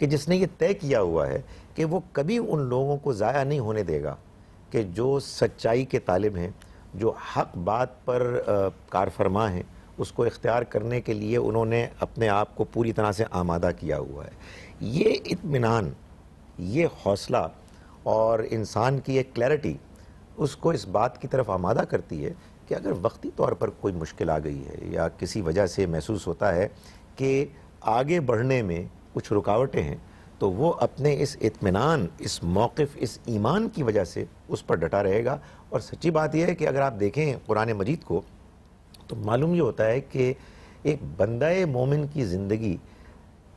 کہ جس نے یہ طے کیا ہوا ہے کہ وہ کبھی ان لوگوں کو ضائع نہیں ہونے دے گا کہ جو سچائی کے طالب ہیں، جو حق بات پر کارفرما ہیں، اس کو اختیار کرنے کے لیے انہوں نے اپنے آپ کو پوری طرح سے آمادہ کیا ہوا ہے۔ یہ اطمینان، یہ حوصلہ اور انسان کی ایک کلیئرٹی اس کو اس بات کی طرف آمادہ کرتی ہے کہ اگر وقتی طور پر کوئی مشکل آ گئی ہے یا کسی وجہ سے محسوس ہوتا ہے کہ آگے بڑھنے میں کچھ رکاوٹیں ہیں، تو وہ اپنے اس اطمینان، اس موقف، اس ایمان کی وجہ سے اس پر ڈٹا رہے گا۔ اور سچی بات یہ ہے کہ اگر آپ دیکھیں قرآن مجید کو تو معلوم یہ ہوتا ہے کہ ایک بندہ مومن کی زندگی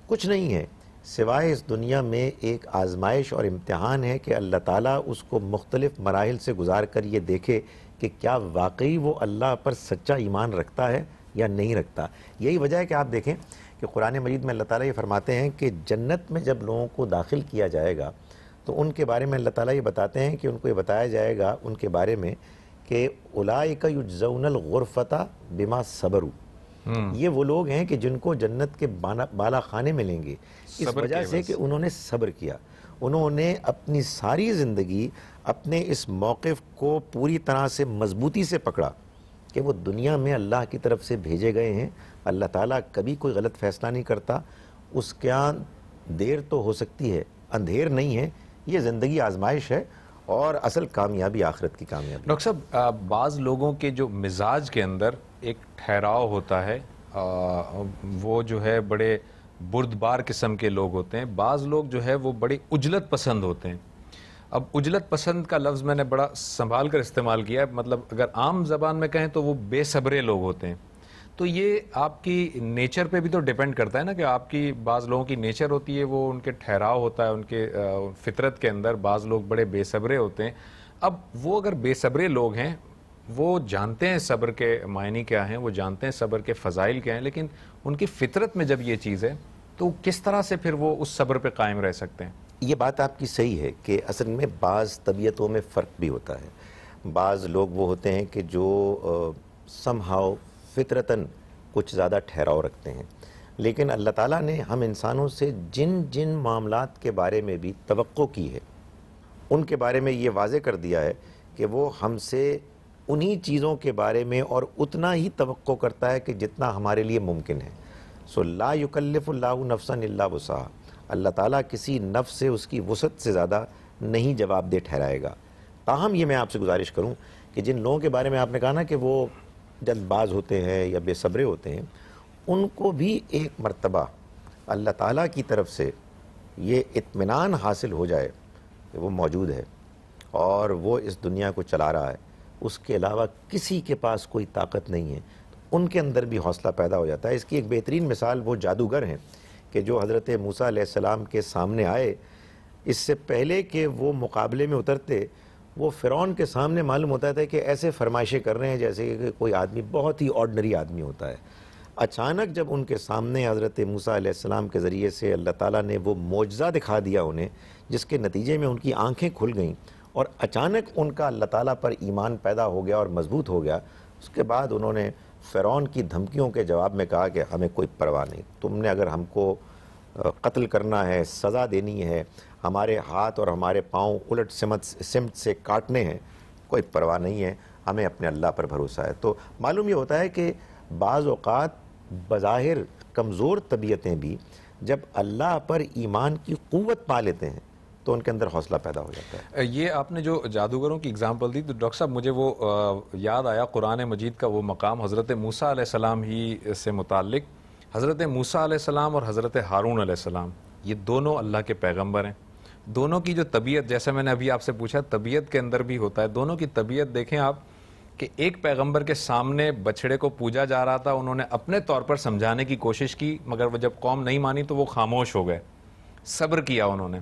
کچھ نہیں ہے سوائے اس دنیا میں ایک آزمائش اور امتحان ہے کہ اللہ تعالیٰ اس کو مختلف مراحل سے گزار کر یہ دیکھے کہ کیا واقعی وہ اللہ پر سچا ایمان رکھتا ہے یا نہیں رکھتا۔ یہی وجہ ہے کہ آپ دیکھیں کہ قرآن مجید میں اللہ تعالیٰ یہ فرماتے ہیں کہ جنت میں جب لوگوں کو داخل کیا جائے گا تو ان کے بارے میں اللہ تعالیٰ یہ بتاتے ہیں کہ ان کو یہ بتایا جائے گا ان کے بارے میں کہ اولئک یجزون الغرفۃ بما صبروا، یہ وہ لوگ ہیں کہ جن کو جنت کے بالا خانے ملیں گے اس وجہ سے کہ انہوں نے صبر کیا، انہوں نے اپنی ساری زندگی اپنے اس موقف کو پوری طرح سے مضبوطی سے پکڑا کہ وہ دنیا میں اللہ کی طرف سے بھیجے گئے ہیں۔ اللہ تعالیٰ کبھی کوئی غلط فیصلہ نہیں کرتا، اس کے ہاں دیر تو ہو سکتی ہے، اندھیر نہیں ہے، یہ زندگی آزمائش ہے اور اصل کامیابی آخرت کی کامیابی۔ ڈاکٹر صاحب، بعض لوگوں کے جو مزاج کے اندر ایک ٹھہراؤ ہوتا ہے، وہ جو ہے بڑے بردبار قسم کے لوگ ہوتے ہیں، بعض لوگ جو ہے وہ بڑی عجلت پسند ہوتے ہیں۔ اب عجلت پسند کا لفظ میں نے بڑا سنبھال کر استعمال کیا ہے، مطلب اگر عام زبان میں کہیں تو وہ بے صبرے لوگ ہوتے ہیں۔ تو یہ آپ کی نیچر پہ بھی تو ڈیپینڈ کرتا ہے نا، کہ آپ کی بعض لوگوں کی نیچر ہوتی ہے، وہ ان کے ٹھہراؤ ہوتا ہے ان کے فطرت کے اندر، بعض لوگ بڑے بے صبرے ہوتے ہیں۔ اب وہ اگر بے صبرے لوگ ہیں، وہ جانتے ہیں صبر کے معنی کیا ہیں، وہ جانتے ہیں صبر کے فضائل کیا ہیں، لیکن ان کی فطرت میں جب یہ چیز ہے تو کس طرح سے پھر وہ اس صبر پہ قائم رہ سکتے ہیں؟ یہ بات آپ کی صحیح ہے کہ اصل میں بعض طبیعتوں میں فرق بھی ہوتا ہے۔ بعض لوگ وہ ہوتے ہیں کہ جو somehow فطرتاً کچھ زیادہ ٹھہراؤ رکھتے ہیں، لیکن اللہ تعالیٰ نے ہم انسانوں سے جن جن معاملات کے بارے میں بھی توقع کی ہے ان کے بارے میں یہ واضح کر دیا ہے کہ وہ ہم سے انہی چیزوں کے بارے میں اور اتنا ہی توقع کرتا ہے کہ جتنا ہمارے لیے ممکن ہے۔ سو لا یکلف اللہ نفسا الا وسعہا، اللہ تعالیٰ کسی نفس سے اس کی وسعت سے زیادہ نہیں جواب دہ ٹھہرائے گا۔ تاہم یہ میں آپ سے گزارش کروں کہ جن لوگوں کے بارے میں آپ نے کہا نا کہ وہ جلد باز ہوتے ہیں یا بے صبرے ہوتے ہیں، ان کو بھی ایک مرتبہ اللہ تعالیٰ کی طرف سے یہ اطمینان حاصل ہو جائے کہ وہ موجود ہے اور وہ اس دنیا کو چلا رہا ہے، اس کے علاوہ کسی کے پاس کوئی طاقت نہیں ہے، ان کے اندر بھی حوصلہ پیدا ہو جاتا ہے۔ اس کی ایک بہترین مثال وہ جادوگر ہیں کہ جو حضرت موسیٰ علیہ السلام کے سامنے آئے، اس سے پہلے کہ وہ مقابلے میں اترتے وہ فرعون کے سامنے معلوم ہوتا ہے کہ ایسے فرمائشیں کر رہے ہیں جیسے کہ کوئی آدمی بہت ہی آرڈنری آدمی ہوتا ہے۔ اچانک جب ان کے سامنے حضرت موسیٰ علیہ السلام کے ذریعے سے اللہ تعالیٰ نے وہ معجزہ دکھا دیا انہیں، جس کے نتیجے میں ان کی آنکھیں کھل گئیں اور اچانک ان کا اللہ تعالیٰ پر ایمان پیدا ہو گیا اور مضبوط ہو گیا، اس کے بعد انہوں نے فرعون کی دھمکیوں کے جواب میں کہا کہ ہمیں کوئی پرواہ نہیں، تم نے اگر ہم کو قتل کرنا ہے، سزا دینی ہے، ہمارے ہاتھ اور ہمارے پاؤں الٹ سمت سے کاٹنے ہیں، کوئی پرواہ نہیں ہے، ہمیں اپنے اللہ پر بھروسہ ہے۔ تو معلوم یہ ہوتا ہے کہ بعض اوقات بظاہر کمزور طبیعتیں بھی جب اللہ پر ایمان کی قوت پا لیتے ہیں تو ان کے اندر حوصلہ پیدا ہو جاتا ہے۔ یہ آپ نے جو جادوگروں کی اگزامپل دی تو ڈاکٹر صاحب مجھے وہ یاد آیا قرآن مجید کا وہ مقام حضرت موسیٰ علیہ السلام ہی سے متعلق۔ حضرت موسیٰ علیہ السلام اور حضرت ہارون علیہ السلام یہ دونوں اللہ کے پیغمبر ہیں، دونوں کی جو طبیعت، جیسے میں نے ابھی آپ سے پوچھا طبیعت کے اندر بھی ہوتا ہے، دونوں کی طبیعت دیکھیں آپ کہ ایک پیغمبر کے سامنے بچڑے کو پوجا جا رہا تھا، انہوں نے اپنے طور پر سمجھانے کی کوشش کی مگر وہ جب قوم نہیں مانی تو وہ خاموش ہو گئے، صبر کیا انہوں نے۔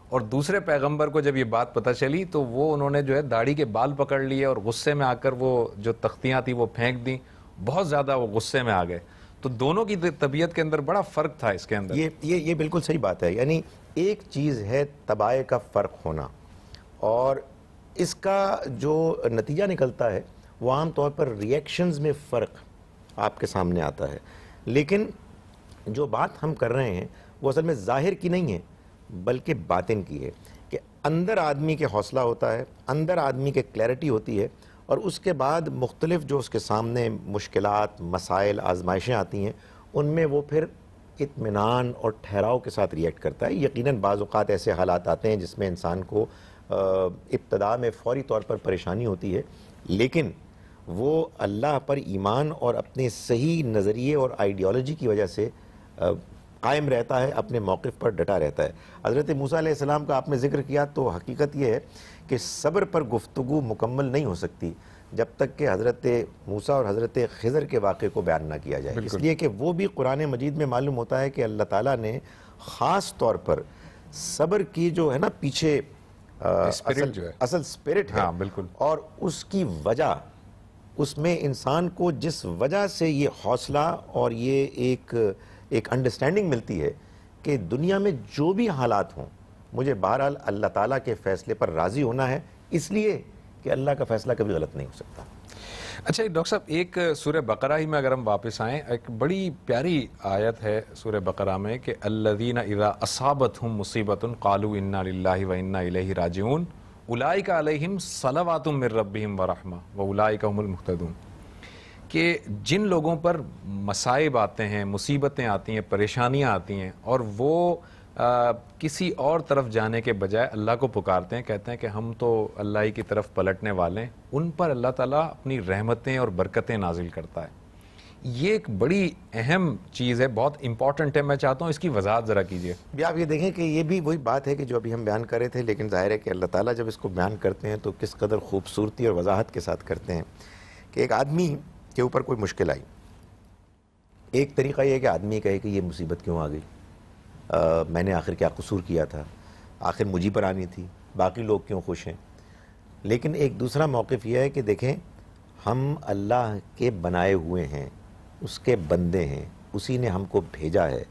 اور دوسرے پیغمبر کو جب یہ بات پتہ چلی تو وہ انہوں نے جو ہے داڑھی کے بال پکڑ لیے اور غصے میں آ کر وہ جو تختیاں تھیں وہ پھینک دیں، بہت زیادہ وہ غصے میں آ گئے۔ تو دونوں کی طبیعت کے اندر بڑا فرق تھا اس کے اندر۔ یہ بالکل صحیح بات ہے، یعنی ایک چیز ہے طبائع کا فرق ہونا اور اس کا جو نتیجہ نکلتا ہے وہ عام طور پر ریئیکشنز میں فرق آپ کے سامنے آتا ہے، لیکن جو بات ہم کر رہے ہیں وہ اصل میں ظاہر کی نہیں ہے بلکہ باطن کی ہے، کہ اندر آدمی کے حوصلہ ہوتا ہے، اندر آدمی کے کلیئرٹی ہوتی ہے، اور اس کے بعد مختلف جو اس کے سامنے مشکلات، مسائل، آزمائشیں آتی ہیں، ان میں وہ پھر اطمینان اور ٹھہراؤ کے ساتھ ریئیکٹ کرتا ہے۔ یقیناً بعض اوقات ایسے حالات آتے ہیں جس میں انسان کو ابتدا میں فوری طور پر پریشانی ہوتی ہے، لیکن وہ اللہ پر ایمان اور اپنے صحیح نظریے اور آئیڈیالوجی کی وجہ سے قائم رہتا ہے، اپنے موقف پر ڈٹا رہتا ہے۔ حضرت موسیٰ علیہ السلام کا آپ نے ذکر کیا، تو حقیقت یہ ہے کہ صبر پر گفتگو مکمل نہیں ہو سکتی جب تک کہ حضرت موسیٰ اور حضرت خضر کے واقعے کو بیان نہ کیا جائے، اس لیے کہ وہ بھی قرآن مجید میں معلوم ہوتا ہے کہ اللہ تعالیٰ نے خاص طور پر صبر کی جو ہے نا پیچھے اصل اسپرٹ ہے، اور اس کی وجہ، اس میں انسان کو جس وجہ سے یہ حوصلہ اور یہ ایک انڈرسٹینڈنگ ملتی ہے کہ دنیا میں جو بھی حالات ہوں مجھے بہرحال اللہ تعالیٰ کے فیصلے پر راضی ہونا ہے، اس لیے کہ اللہ کا فیصلہ کبھی غلط نہیں ہو سکتا۔ اچھا ڈاکٹر صاحب، ایک سورہ بقرہ ہی میں اگر ہم واپس آئیں، ایک بڑی پیاری آیت ہے سورہ بقرہ میں کہ الذین اذا اصابتہم مصیبۃ قالوا انا للہ وانا الیہ راجعون اولئک علیہم صلوات من ربہم ورحمہ واولئک هم المہتدون، کہ جن لوگوں پر مصائب آتے ہیں، مصیبتیں آتی ہیں، پریشانیاں آتی ہیں، اور وہ کسی اور طرف جانے کے بجائے اللہ کو پکارتے ہیں، کہتے ہیں کہ ہم تو اللہ ہی کی طرف پلٹنے والے ہیں، ان پر اللہ تعالیٰ اپنی رحمتیں اور برکتیں نازل کرتا ہے۔ یہ ایک بڑی اہم چیز ہے، بہت امپورٹنٹ ہے، میں چاہتا ہوں اس کی وضاحت ذرا کیجیے۔ آپ یہ دیکھیں کہ یہ بھی وہی بات ہے کہ جو ابھی ہم بیان کر رہے تھے، لیکن ظاہر ہے کہ اللہ تعالیٰ جب اس کو بیان کرتے ہیں تو کس قدر خوبصورتی اور وضاحت کے ساتھ کرتے ہیں، کہ ایک آدمی کے اوپر کوئی مشکل آئی، ایک طریقہ یہ ہے کہ آدمی کہے کہ یہ مصیبت کیوں آ گئی، میں نے آخر کیا قصور کیا تھا، آخر مجھے پر آنی تھی، باقی لوگ کیوں خوش ہیں۔ لیکن ایک دوسرا موقف یہ ہے کہ دیکھیں، ہم اللہ کے بنائے ہوئے ہیں، اس کے بندے ہیں، اسی نے ہم کو بھیجا ہے،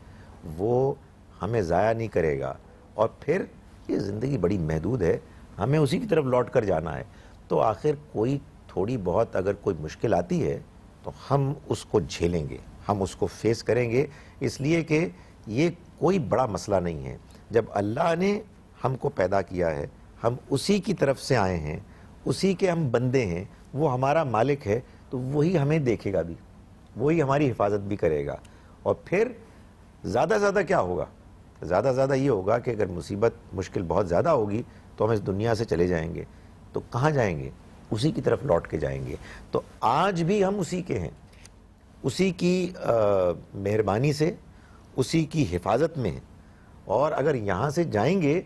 وہ ہمیں ضائع نہیں کرے گا، اور پھر یہ زندگی بڑی محدود ہے، ہمیں اسی کی طرف لوٹ کر جانا ہے، تو آخر کوئی تھوڑی بہت اگر کوئی مشکل آتی ہے تو ہم اس کو جھیلیں گے، ہم اس کو فیس کریں گے، اس لیے کہ یہ کوئی بڑا مسئلہ نہیں ہے۔ جب اللہ نے ہم کو پیدا کیا ہے، ہم اسی کی طرف سے آئے ہیں، اسی کے ہم بندے ہیں، وہ ہمارا مالک ہے، تو وہی ہمیں دیکھے گا بھی، وہی ہماری حفاظت بھی کرے گا۔ اور پھر زیادہ زیادہ کیا ہوگا؟ زیادہ زیادہ یہ ہوگا کہ اگر مصیبت مشکل بہت زیادہ ہوگی تو ہم اس دنیا سے چلے جائیں گے، تو کہاں جائیں گے؟ اسی کی طرف لوٹ کے جائیں گے۔ تو آج بھی ہم اسی کے ہیں، اسی کی مہربانی سے، اسی کی حفاظت میں ہیں، اور اگر یہاں سے جائیں گے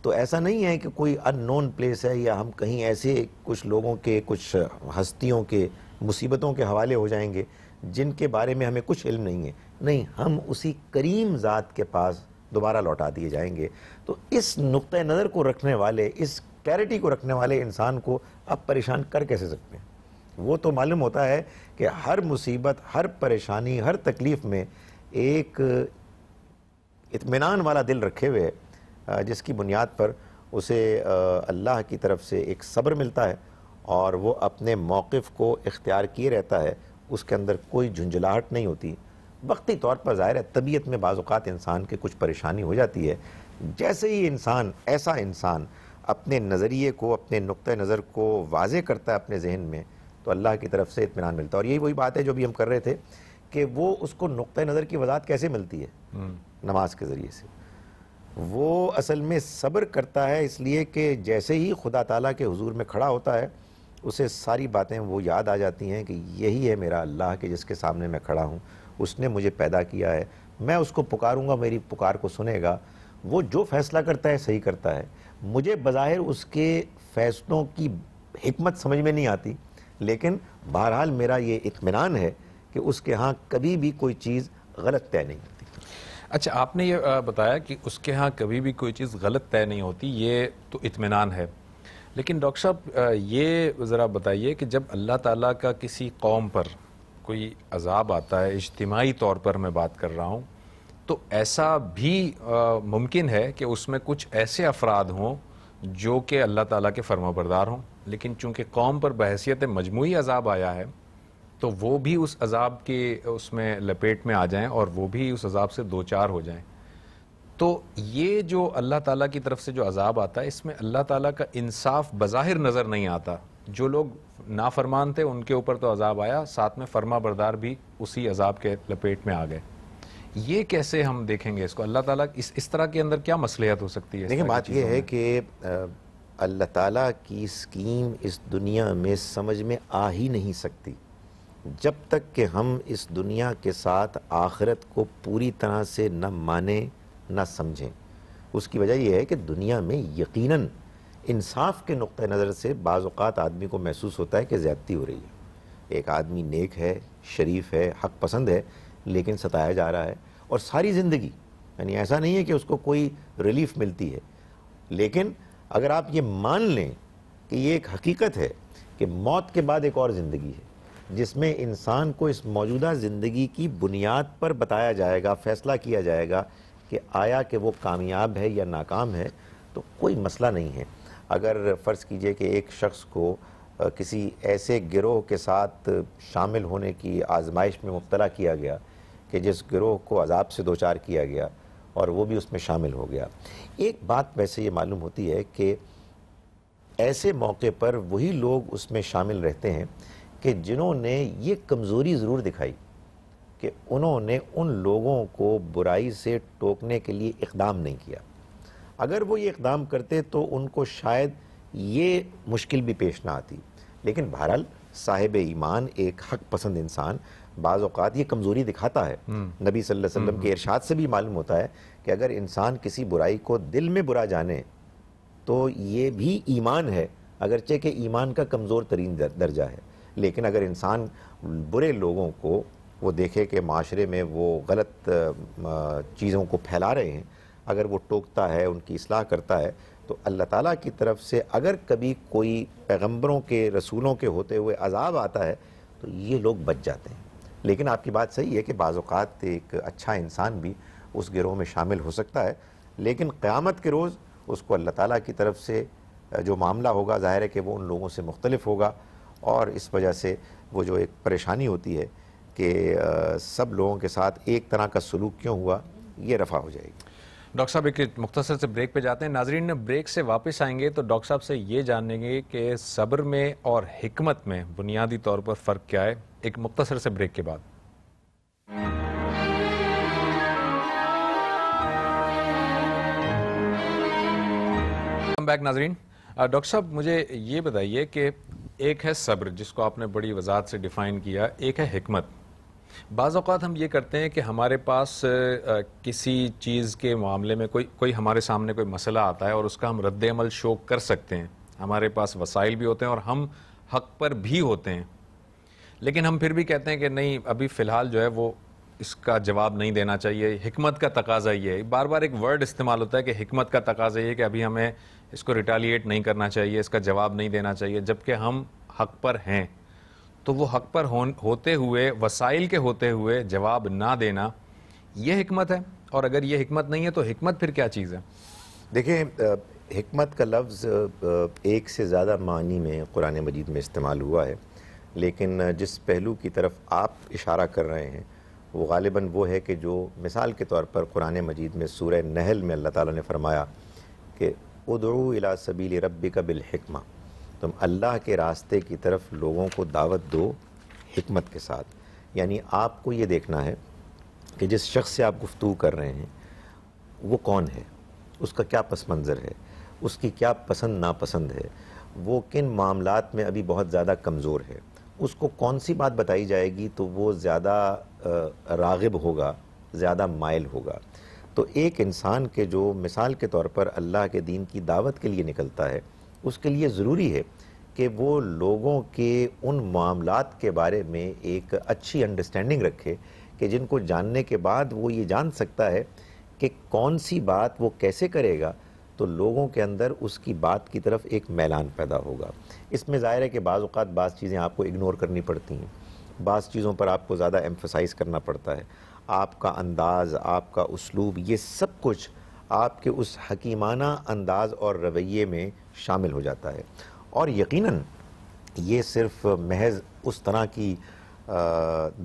تو ایسا نہیں ہے کہ کوئی ان نون پلیس ہے، یا ہم کہیں ایسے کچھ لوگوں کے، کچھ ہستیوں کے مصیبتوں کے حوالے ہو جائیں گے جن کے بارے میں ہمیں کچھ علم نہیں ہے، نہیں، ہم اسی کریم ذات کے پاس دوبارہ لوٹا دیے جائیں گے۔ تو اس نقطہ نظر کو رکھنے والے، اس کلیئرٹی کو رکھنے والے انسان کو آپ پریشان کر کیسے سکتے ہیں؟ وہ تو معلوم ہوتا ہے کہ ہر مصیبت، ہر پریشانی، ہر تکلیف میں ایک اطمینان والا دل رکھے ہوئے جس کی بنیاد پر اسے اللہ کی طرف سے ایک صبر ملتا ہے، اور وہ اپنے موقف کو اختیار کیے رہتا ہے، اس کے اندر کوئی جھنجھلاہٹ نہیں ہوتی۔ وقتی طور پر ظاہر ہے طبیعت میں بعض اوقات انسان کے کچھ پریشانی ہو جاتی ہے، جیسے ہی ایسا انسان اپنے نظریے کو، اپنے نقطہ نظر کو واضح کرتا ہے اپنے ذہن میں، تو اللہ کی طرف سے اطمینان ملتا ہے۔ اور یہی وہی بات ہے جو بھی ہم کر رہے تھے کہ وہ اس کو نقطہ نظر کی وضاحت کیسے ملتی ہے؟ نماز کے ذریعے سے۔ وہ اصل میں صبر کرتا ہے، اس لیے کہ جیسے ہی خدا تعالیٰ کے حضور میں کھڑا ہوتا ہے اسے ساری باتیں وہ یاد آ جاتی ہیں کہ یہی ہے میرا اللہ کہ جس کے سامنے میں کھڑا ہوں، اس نے مجھے پیدا کیا ہے، میں اس کو پکاروں گا، میری پکار کو سنے گا، وہ جو فیصلہ کرتا ہے صحیح کرتا ہے۔ مجھے بظاہر اس کے فیصلوں کی حکمت سمجھ میں نہیں آتی، لیکن بہرحال میرا یہ اطمینان ہے کہ اس کے ہاں کبھی بھی کوئی چیز غلط طے نہیں ہوتی۔ اچھا، آپ نے یہ بتایا کہ اس کے ہاں کبھی بھی کوئی چیز غلط طے نہیں ہوتی، یہ تو اطمینان ہے، لیکن ڈاکٹر صاحب یہ ذرا بتائیے کہ جب اللہ تعالیٰ کا کسی قوم پر کوئی عذاب آتا ہے، اجتماعی طور پر میں بات کر رہا ہوں، تو ایسا بھی ممکن ہے کہ اس میں کچھ ایسے افراد ہوں جو کہ اللہ تعالیٰ کے فرمانبردار ہوں، لیکن چونکہ قوم پر بحیثیت مجموعی عذاب آیا ہے تو وہ بھی اس عذاب کے اس میں لپیٹ میں آ جائیں اور وہ بھی اس عذاب سے دوچار ہو جائیں۔ تو یہ جو اللہ تعالیٰ کی طرف سے جو عذاب آتا ہے، اس میں اللہ تعالیٰ کا انصاف بظاہر نظر نہیں آتا. جو لوگ نافرمان تھے ان کے اوپر تو عذاب آیا، ساتھ میں فرما بردار بھی اسی عذاب کے لپیٹ میں آ گئے. یہ کیسے ہم دیکھیں گے اس کو؟ اللہ تعالیٰ اس طرح کے اندر کیا مصلحت ہو سکتی ہے؟ دیکھیں، بات یہ ہے کہ اللہ تعالیٰ کی اسکیم اس دنیا میں سمجھ میں آ ہی نہیں سکتی جب تک کہ ہم اس دنیا کے ساتھ آخرت کو پوری طرح سے نہ مانیں نہ سمجھیں. اس کی وجہ یہ ہے کہ دنیا میں یقیناً انصاف کے نقطہ نظر سے بعض اوقات آدمی کو محسوس ہوتا ہے کہ زیادتی ہو رہی ہے. ایک آدمی نیک ہے، شریف ہے، حق پسند ہے، لیکن ستایا جا رہا ہے، اور ساری زندگی، یعنی ایسا نہیں ہے کہ اس کو کوئی ریلیف ملتی ہے. لیکن اگر آپ یہ مان لیں کہ یہ ایک حقیقت ہے کہ موت کے بعد ایک اور زندگی ہے جس میں انسان کو اس موجودہ زندگی کی بنیاد پر بتایا جائے گا، فیصلہ کیا جائے گا کہ آیا کہ وہ کامیاب ہے یا ناکام ہے، تو کوئی مسئلہ نہیں ہے. اگر فرض کیجئے کہ ایک شخص کو کسی ایسے گروہ کے ساتھ شامل ہونے کی آزمائش میں مبتلا کیا گیا کہ جس گروہ کو عذاب سے دوچار کیا گیا اور وہ بھی اس میں شامل ہو گیا، ایک بات ویسے یہ معلوم ہوتی ہے کہ ایسے موقع پر وہی لوگ اس میں شامل رہتے ہیں کہ جنہوں نے یہ کمزوری ضرور دکھائی کہ انہوں نے ان لوگوں کو برائی سے ٹوکنے کے لیے اقدام نہیں کیا. اگر وہ یہ اقدام کرتے تو ان کو شاید یہ مشکل بھی پیش نہ آتی. لیکن بہرحال صاحب ایمان، ایک حق پسند انسان بعض اوقات یہ کمزوری دکھاتا ہے. نبی صلی اللہ علیہ وسلم کے ارشاد سے بھی معلوم ہوتا ہے کہ اگر انسان کسی برائی کو دل میں برا جانے تو یہ بھی ایمان ہے، اگرچہ کہ ایمان کا کمزور ترین درجہ ہے. لیکن اگر انسان برے لوگوں کو وہ دیکھے کہ معاشرے میں وہ غلط چیزوں کو پھیلا رہے ہیں، اگر وہ ٹوکتا ہے، ان کی اصلاح کرتا ہے، تو اللہ تعالیٰ کی طرف سے اگر کبھی کوئی پیغمبروں کے، رسولوں کے ہوتے ہوئے عذاب آتا ہے تو یہ لوگ بچ جاتے ہیں. لیکن آپ کی بات صحیح ہے کہ بعض اوقات ایک اچھا انسان بھی اس گروہ میں شامل ہو سکتا ہے، لیکن قیامت کے روز اس کو اللہ تعالیٰ کی طرف سے جو معاملہ ہوگا ظاہر ہے کہ وہ ان لوگوں سے مختلف ہوگا، اور اس وجہ سے وہ جو ایک پریشانی ہوتی ہے کہ سب لوگوں کے ساتھ ایک طرح کا سلوک کیوں ہوا، یہ رفع ہو جائے گی. ڈاکٹر صاحب ایک مختصر سے بریک پہ جاتے ہیں. ناظرین، بریک سے واپس آئیں گے تو ڈاکٹر صاحب سے یہ جانیں گے کہ صبر میں اور حکمت میں بنیادی طور پر فرق کیا ہے. ایک مختصر سے بریک کے بعد. بیک ناظرین. ڈاکٹر صاحب مجھے یہ بتائیے کہ ایک ہے صبر جس کو آپ نے بڑی وضاحت سے ڈیفائن کیا، ایک ہے حکمت. بعض اوقات ہم یہ کرتے ہیں کہ ہمارے پاس کسی چیز کے معاملے میں کوئی ہمارے سامنے کوئی مسئلہ آتا ہے اور اس کا ہم رد عمل شو کر سکتے ہیں، ہمارے پاس وسائل بھی ہوتے ہیں اور ہم حق پر بھی ہوتے ہیں، لیکن ہم پھر بھی کہتے ہیں کہ نہیں، ابھی فی الحال جو ہے وہ اس کا جواب نہیں دینا چاہیے. حکمت کا تقاضا یہ ہے، بار بار ایک ورڈ استعمال ہوتا ہے کہ حکمت کا تقاضا یہ ہے کہ ابھی ہمیں اس کو ریٹیلیٹ نہیں کرنا چاہیے، اس کا جواب نہیں دینا چاہیے، جبکہ ہم حق پر ہیں. تو وہ حق پر ہوتے ہوئے، وسائل کے ہوتے ہوئے جواب نہ دینا، یہ حکمت ہے؟ اور اگر یہ حکمت نہیں ہے تو حکمت پھر کیا چیز ہے؟ دیکھیں، حکمت کا لفظ ایک سے زیادہ معنی میں قرآن مجید میں استعمال ہوا ہے، لیکن جس پہلو کی طرف آپ اشارہ کر رہے ہیں وہ غالباً وہ ہے کہ جو مثال کے طور پر قرآن مجید میں سورہ نحل میں اللہ تعالیٰ نے فرمایا کہ ادعو الی سبیل ربک بالحکمہ، تم اللہ کے راستے کی طرف لوگوں کو دعوت دو حکمت کے ساتھ. یعنی آپ کو یہ دیکھنا ہے کہ جس شخص سے آپ گفتگو کر رہے ہیں وہ کون ہے، اس کا کیا پس منظر ہے، اس کی کیا پسند ناپسند ہے، وہ کن معاملات میں ابھی بہت زیادہ کمزور ہے، اس کو کون سی بات بتائی جائے گی تو وہ زیادہ راغب ہوگا، زیادہ مائل ہوگا. تو ایک انسان کے جو مثال کے طور پر اللہ کے دین کی دعوت کے لیے نکلتا ہے، اس کے لیے ضروری ہے کہ وہ لوگوں کے ان معاملات کے بارے میں ایک اچھی انڈرسٹینڈنگ رکھے کہ جن کو جاننے کے بعد وہ یہ جان سکتا ہے کہ کون سی بات وہ کیسے کرے گا تو لوگوں کے اندر اس کی بات کی طرف ایک میلان پیدا ہوگا. اس میں ظاہر ہے کہ بعض اوقات بعض چیزیں آپ کو اگنور کرنی پڑتی ہیں، بعض چیزوں پر آپ کو زیادہ ایمفسائز کرنا پڑتا ہے. آپ کا انداز، آپ کا اسلوب، یہ سب کچھ آپ کے اس حکیمانہ انداز اور رویے میں شامل ہو جاتا ہے. اور یقیناً یہ صرف محض اس طرح کی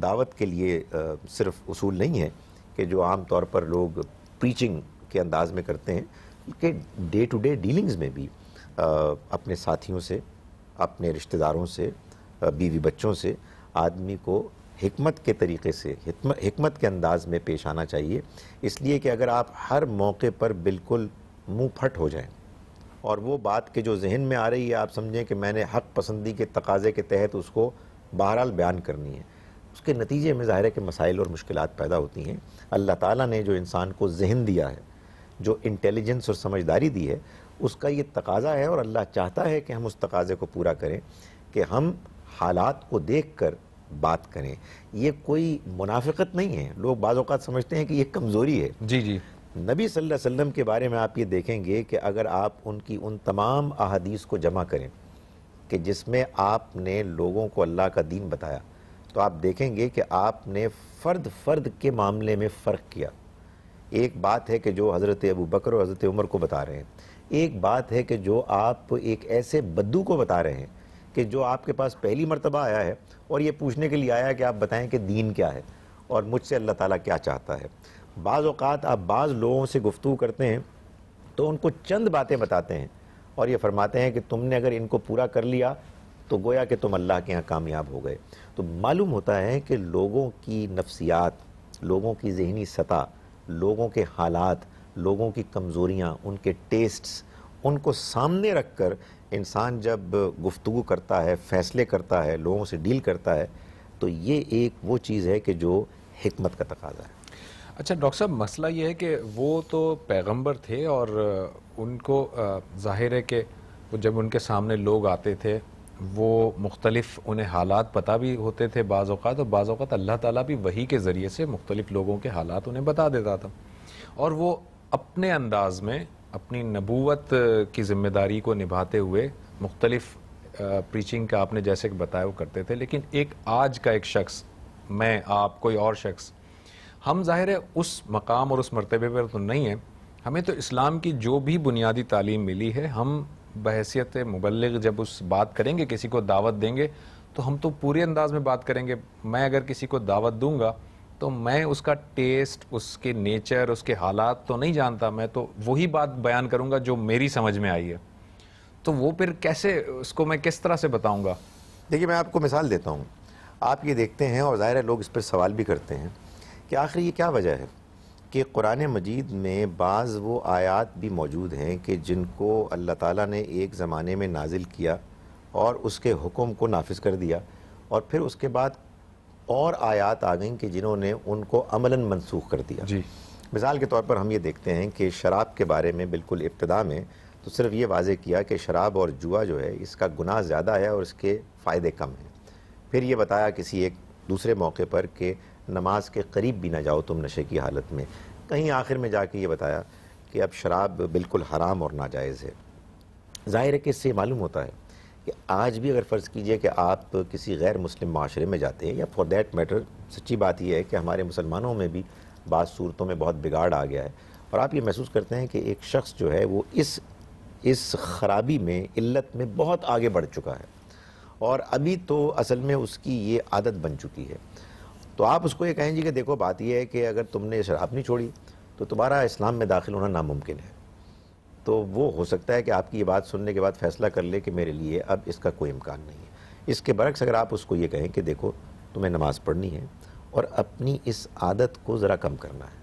دعوت کے لیے صرف اصول نہیں ہے کہ جو عام طور پر لوگ پریچنگ کے انداز میں کرتے ہیں کہ ڈے ٹو ڈے ڈیلنگز میں بھی اپنے ساتھیوں سے، اپنے رشتہ داروں سے، بیوی بچوں سے آدمی کو حکمت کے طریقے سے، حکمت کے انداز میں پیش آنا چاہیے. اس لیے کہ اگر آپ ہر موقع پر بالکل منہ پھٹ ہو جائیں اور وہ بات کہ جو ذہن میں آ رہی ہے آپ سمجھیں کہ میں نے حق پسندی کے تقاضے کے تحت اس کو بہرحال بیان کرنی ہے، اس کے نتیجے میں ظاہر ہے کہ مسائل اور مشکلات پیدا ہوتی ہیں. اللہ تعالیٰ نے جو انسان کو ذہن دیا ہے، جو انٹیلیجنس اور سمجھداری دی ہے، اس کا یہ تقاضا ہے اور اللہ چاہتا ہے کہ ہم اس تقاضے کو پورا کریں کہ ہم حالات کو دیکھ کر بات کریں. یہ کوئی منافقت نہیں ہے. لوگ بعض اوقات سمجھتے ہیں کہ یہ کمزوری ہے. جی جی. نبی صلی اللہ علیہ وسلم کے بارے میں آپ یہ دیکھیں گے کہ اگر آپ ان کی ان تمام احادیث کو جمع کریں کہ جس میں آپ نے لوگوں کو اللہ کا دین بتایا، تو آپ دیکھیں گے کہ آپ نے فرد کے معاملے میں فرق کیا. ایک بات ہے کہ جو حضرت ابو بکر اور حضرت عمر کو بتا رہے ہیں، ایک بات ہے کہ جو آپ ایک ایسے بدو کو بتا رہے ہیں کہ جو آپ کے پاس پہلی مرتبہ آیا ہے اور یہ پوچھنے کے لیے آیا ہے کہ آپ بتائیں کہ دین کیا ہے اور مجھ سے اللہ تعالیٰ کیا چاہتا ہے. بعض اوقات آپ بعض لوگوں سے گفتگو کرتے ہیں تو ان کو چند باتیں بتاتے ہیں اور یہ فرماتے ہیں کہ تم نے اگر ان کو پورا کر لیا تو گویا کہ تم اللہ کے ہاں کامیاب ہو گئے. تو معلوم ہوتا ہے کہ لوگوں کی نفسیات، لوگوں کی ذہنی سطح، لوگوں کے حالات، لوگوں کی کمزوریاں، ان کے ٹیسٹس، ان کو سامنے رکھ کر انسان جب گفتگو کرتا ہے، فیصلے کرتا ہے، لوگوں سے ڈیل کرتا ہے، تو یہ ایک وہ چیز ہے کہ جو حکمت کا تقاضا ہے. اچھا ڈاکٹر صاحب، مسئلہ یہ ہے کہ وہ تو پیغمبر تھے اور ان کو ظاہر ہے کہ جب ان کے سامنے لوگ آتے تھے وہ مختلف انہیں حالات پتہ بھی ہوتے تھے بعض اوقات، اور بعض اوقات اللہ تعالیٰ بھی وحی کے ذریعے سے مختلف لوگوں کے حالات انہیں بتا دیتا تھا، اور وہ اپنے انداز میں اپنی نبوت کی ذمہ داری کو نبھاتے ہوئے مختلف پریچنگ کا آپ نے جیسے کہ بتایا وہ کرتے تھے. لیکن ایک آج کا ایک شخص، میں، آپ، کوئی اور شخص، ہم ظاہر ہے اس مقام اور اس مرتبے پر تو نہیں ہیں. ہمیں تو اسلام کی جو بھی بنیادی تعلیم ملی ہے، ہم بحیثیت مبلغ جب اس بات کریں گے، کسی کو دعوت دیں گے، تو ہم تو پورے انداز میں بات کریں گے. میں اگر کسی کو دعوت دوں گا تو میں اس کا ٹیسٹ، اس کے نیچر، اس کے حالات تو نہیں جانتا، میں تو وہی بات بیان کروں گا جو میری سمجھ میں آئی ہے. تو وہ پھر کیسے، اس کو میں کس طرح سے بتاؤں گا؟ دیکھیے میں آپ کو مثال دیتا ہوں. آپ یہ دیکھتے ہیں اور ظاہر ہے لوگ اس پر سوال بھی کرتے ہیں کہ آخر یہ کیا وجہ ہے کہ قرآن مجید میں بعض وہ آیات بھی موجود ہیں کہ جن کو اللہ تعالیٰ نے ایک زمانے میں نازل کیا اور اس کے حکم کو نافذ کر دیا، اور پھر اس کے بعد اور آیات آ گئیں کہ جنہوں نے ان کو عملاً منسوخ کر دیا. جی. مثال کے طور پر ہم یہ دیکھتے ہیں کہ شراب کے بارے میں بالکل ابتدا میں تو صرف یہ واضح کیا کہ شراب اور جوا جو ہے اس کا گناہ زیادہ ہے اور اس کے فائدے کم ہیں. پھر یہ بتایا کسی ایک دوسرے موقع پر کہ نماز کے قریب بھی نہ جاؤ تم نشے کی حالت میں. کہیں آخر میں جا کے یہ بتایا کہ اب شراب بالکل حرام اور ناجائز ہے. ظاہر ہے کہ اس سے معلوم ہوتا ہے کہ آج بھی اگر فرض کیجئے کہ آپ کسی غیر مسلم معاشرے میں جاتے ہیں، یا فار دیٹ میٹر سچی بات یہ ہے کہ ہمارے مسلمانوں میں بھی بعض صورتوں میں بہت بگاڑ آ گیا ہے، اور آپ یہ محسوس کرتے ہیں کہ ایک شخص جو ہے وہ اس خرابی میں، علت میں بہت آگے بڑھ چکا ہے، اور ابھی تو اصل میں اس کی یہ عادت بن چکی ہے. تو آپ اس کو یہ کہیں جی کہ دیکھو بات یہ ہے کہ اگر تم نے شراب نہیں چھوڑی تو تمہارا اسلام میں داخل ہونا ناممکن ہے. تو وہ ہو سکتا ہے کہ آپ کی یہ بات سننے کے بعد فیصلہ کر لے کہ میرے لیے اب اس کا کوئی امکان نہیں ہے. اس کے برعکس اگر آپ اس کو یہ کہیں کہ دیکھو تمہیں نماز پڑھنی ہے اور اپنی اس عادت کو ذرا کم کرنا ہے،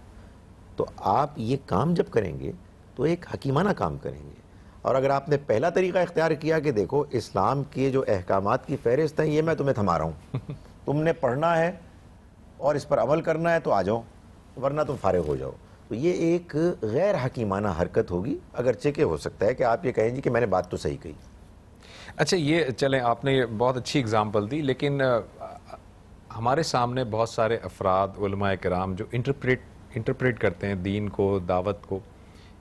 تو آپ یہ کام جب کریں گے تو ایک حکیمانہ کام کریں گے. اور اگر آپ نے پہلا طریقہ اختیار کیا کہ دیکھو اسلام کے جو احکامات کی فہرست ہیں یہ میں تمہیں تھما رہا ہوں، تم نے پڑھنا ہے اور اس پر عمل کرنا ہے تو آ جاؤ، ورنہ تم فارغ ہو جاؤ، تو یہ ایک غیر حکیمانہ حرکت ہوگی. اگرچہ کہ ہو سکتا ہے کہ آپ یہ کہیں جی کہ میں نے بات تو صحیح کہی. اچھا یہ چلیں، آپ نے یہ بہت اچھی اگزامپل دی، لیکن ہمارے سامنے بہت سارے افراد، علماء کرام جو انٹرپریٹ کرتے ہیں دین کو، دعوت کو.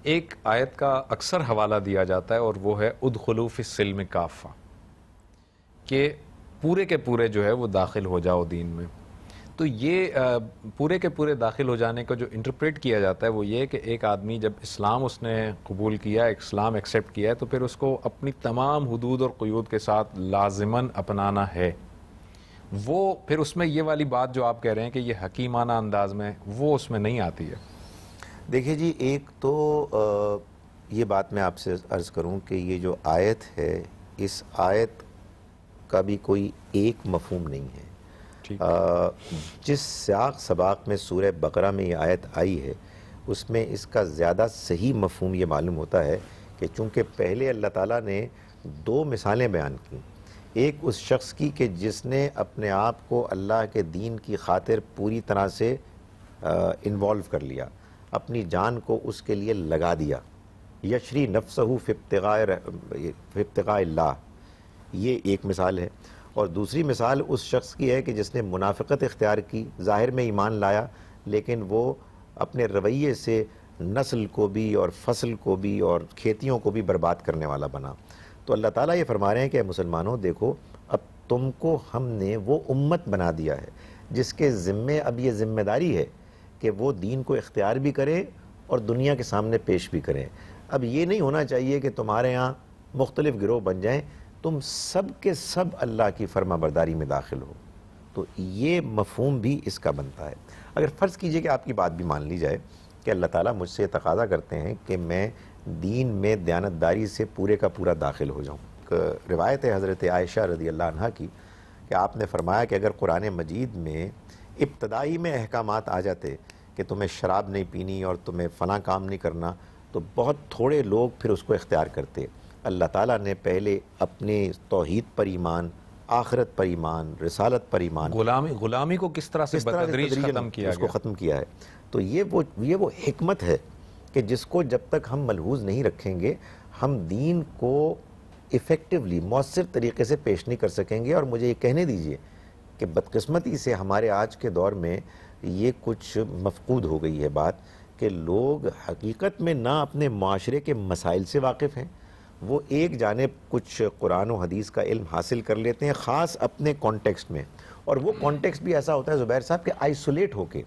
ایک آیت کا اکثر حوالہ دیا جاتا ہے اور وہ ہے ادخلوا فی السلم کافہ، کہ پورے کے پورے جو ہے وہ داخل ہو جاؤ دین میں. تو یہ پورے کے پورے داخل ہو جانے کا جو انٹرپریٹ کیا جاتا ہے وہ یہ کہ ایک آدمی جب اسلام اس نے قبول کیا، اسلام ایکسیپٹ کیا ہے، تو پھر اس کو اپنی تمام حدود اور قیود کے ساتھ لازماً اپنانا ہے. وہ پھر اس میں یہ والی بات جو آپ کہہ رہے ہیں کہ یہ حکیمانہ انداز میں، وہ اس میں نہیں آتی ہے. دیکھیے جی، ایک تو یہ بات میں آپ سے عرض کروں کہ یہ جو آیت ہے، اس آیت کا بھی کوئی ایک مفہوم نہیں ہے۔ جس سیاق سباق میں سورہ بقرہ میں یہ آیت آئی ہے، اس میں اس کا زیادہ صحیح مفہوم یہ معلوم ہوتا ہے کہ چونکہ پہلے اللہ تعالیٰ نے دو مثالیں بیان کی، ایک اس شخص کی کہ جس نے اپنے آپ کو اللہ کے دین کی خاطر پوری طرح سے انوالو کر لیا، اپنی جان کو اس کے لیے لگا دیا، یشری نفسہ فی ابتغاء اللہ، یہ ایک مثال ہے۔ اور دوسری مثال اس شخص کی ہے کہ جس نے منافقت اختیار کی، ظاہر میں ایمان لایا، لیکن وہ اپنے رویے سے نسل کو بھی اور فصل کو بھی اور کھیتیوں کو بھی برباد کرنے والا بنا۔ تو اللہ تعالیٰ یہ فرما رہے ہیں کہ اے مسلمانوں، دیکھو اب تم کو ہم نے وہ امت بنا دیا ہے جس کے ذمے اب یہ ذمہ داری ہے کہ وہ دین کو اختیار بھی کرے اور دنیا کے سامنے پیش بھی کریں۔ اب یہ نہیں ہونا چاہیے کہ تمہارے ہاں مختلف گروہ بن جائیں، تم سب کے سب اللہ کی فرما برداری میں داخل ہو۔ تو یہ مفہوم بھی اس کا بنتا ہے۔ اگر فرض کیجئے کہ آپ کی بات بھی مان لی جائے کہ اللہ تعالیٰ مجھ سے تقاضا کرتے ہیں کہ میں دین میں دیانتداری سے پورے کا پورا داخل ہو جاؤں۔ روایت ہے حضرت عائشہ رضی اللہ عنہا کی کہ آپ نے فرمایا کہ اگر قرآن مجید میں ابتدائی میں احکامات آ جاتے کہ تمہیں شراب نہیں پینی اور تمہیں فلاں کام نہیں کرنا، تو بہت تھوڑے لوگ پھر اس کو اختیار کرتے۔ اللہ تعالیٰ نے پہلے اپنے توحید پر ایمان، آخرت پر ایمان، رسالت پر ایمان، غلامی کو کس طرح سے بتدریج ختم کیا اس کو ختم کیا ہے۔ تو یہ وہ حکمت ہے کہ جس کو جب تک ہم ملحوظ نہیں رکھیں گے، ہم دین کو ایفیکٹولی مؤثر طریقے سے پیش نہیں کر سکیں گے۔ اور مجھے یہ کہنے دیجئے کہ بدقسمتی سے ہمارے آج کے دور میں یہ کچھ مفقود ہو گئی ہے بات کہ لوگ حقیقت میں نہ اپنے معاشرے کے مسائل سے واقف ہیں، وہ ایک جانب کچھ قرآن و حدیث کا علم حاصل کر لیتے ہیں خاص اپنے کانٹیکسٹ میں، اور وہ کانٹیکسٹ بھی ایسا ہوتا ہے زبیر صاحب کہ آئسولیٹ ہو کے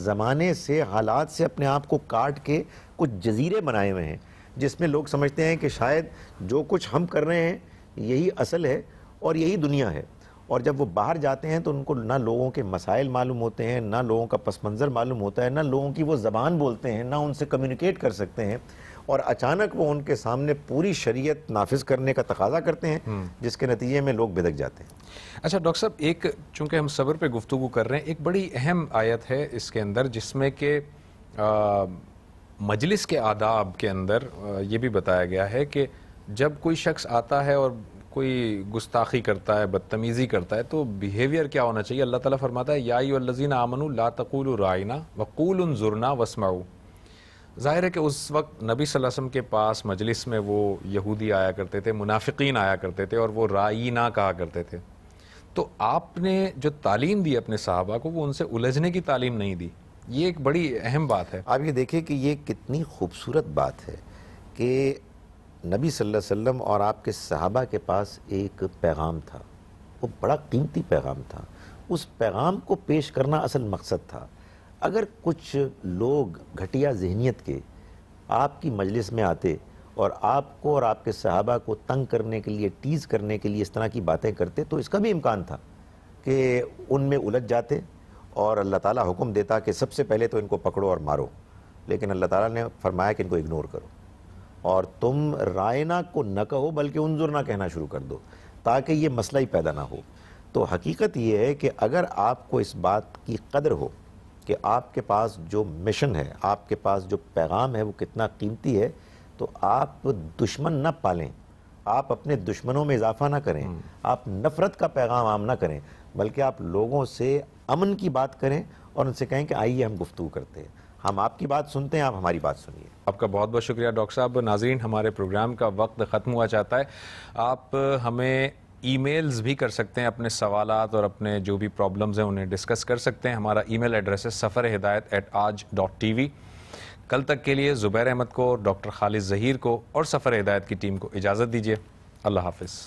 زمانے سے، حالات سے اپنے آپ کو کاٹ کے کچھ جزیرے بنائے ہوئے ہیں، جس میں لوگ سمجھتے ہیں کہ شاید جو کچھ ہم کر رہے ہیں یہی اصل ہے اور یہی دنیا ہے۔ اور جب وہ باہر جاتے ہیں تو ان کو نہ لوگوں کے مسائل معلوم ہوتے ہیں، نہ لوگوں کا پس منظر معلوم ہوتا ہے، نہ لوگوں کی وہ زبان بولتے ہیں، نہ ان سے کمیونیکیٹ کر سکتے ہیں، اور اچانک وہ ان کے سامنے پوری شریعت نافذ کرنے کا تقاضا کرتے ہیں، جس کے نتیجے میں لوگ بدک جاتے ہیں۔ اچھا ڈاکٹر صاحب، ایک چونکہ ہم صبر پہ گفتگو کر رہے ہیں، ایک بڑی اہم آیت ہے اس کے اندر جس میں کہ مجلس کے آداب کے اندر یہ بھی بتایا گیا ہے کہ جب کوئی شخص آتا ہے اور کوئی گستاخی کرتا ہے، بدتمیزی کرتا ہے، تو بیہیویئر کیا ہونا چاہیے؟ اللہ تعالیٰ فرماتا ہے یا ایھا الذین آمنوا لا تقولوا رائنا وقولوا انظرنا واسمعوا۔ ظاہر ہے کہ اس وقت نبی صلی اللہ علیہ وسلم کے پاس مجلس میں وہ یہودی آیا کرتے تھے، منافقین آیا کرتے تھے، اور وہ رائنا کہا کرتے تھے۔ تو آپ نے جو تعلیم دی اپنے صحابہ کو، وہ ان سے الجھنے کی تعلیم نہیں دی۔ یہ ایک بڑی اہم بات ہے۔ آپ یہ دیکھیں کہ یہ کتنی خوبصورت بات ہے کہ نبی صلی اللہ علیہ وسلم اور آپ کے صحابہ کے پاس ایک پیغام تھا، وہ بڑا قیمتی پیغام تھا، اس پیغام کو پیش کرنا اصل مقصد تھا۔ اگر کچھ لوگ گھٹیا ذہنیت کے آپ کی مجلس میں آتے اور آپ کو اور آپ کے صحابہ کو تنگ کرنے کے لیے، ٹیز کرنے کے لیے اس طرح کی باتیں کرتے، تو اس کا بھی امکان تھا کہ ان میں الجھ جاتے اور اللہ تعالیٰ حکم دیتا کہ سب سے پہلے تو ان کو پکڑو اور مارو، لیکن اللہ تعالیٰ نے فرمایا کہ ان کو اگنور کرو، اور تم رائنا کو نہ کہو بلکہ انظرنا کہنا شروع کر دو، تاکہ یہ مسئلہ ہی پیدا نہ ہو۔ تو حقیقت یہ ہے کہ اگر آپ کو اس بات کی قدر ہو کہ آپ کے پاس جو مشن ہے، آپ کے پاس جو پیغام ہے وہ کتنا قیمتی ہے، تو آپ دشمن نہ پالیں، آپ اپنے دشمنوں میں اضافہ نہ کریں، آپ نفرت کا پیغام عام نہ کریں، بلکہ آپ لوگوں سے امن کی بات کریں اور ان سے کہیں کہ آئیے ہم گفتگو کرتے ہیں، ہم آپ کی بات سنتے ہیں، آپ ہماری بات سنیے۔ آپ کا بہت بہت شکریہ ڈاکٹر صاحب۔ ناظرین، ہمارے پروگرام کا وقت ختم ہوا چاہتا ہے۔ آپ ہمیں ای میلز بھی کر سکتے ہیں، اپنے سوالات اور اپنے جو بھی پرابلمز ہیں انہیں ڈسکس کر سکتے ہیں۔ ہمارا ای میل ایڈریس ہے safarhidayat@aaj.tv۔ کل تک کے لیے زبیر احمد کو، ڈاکٹر خالد ظہیر کو اور سفر ہدایت کی ٹیم کو اجازت دیجیے۔ اللہ حافظ۔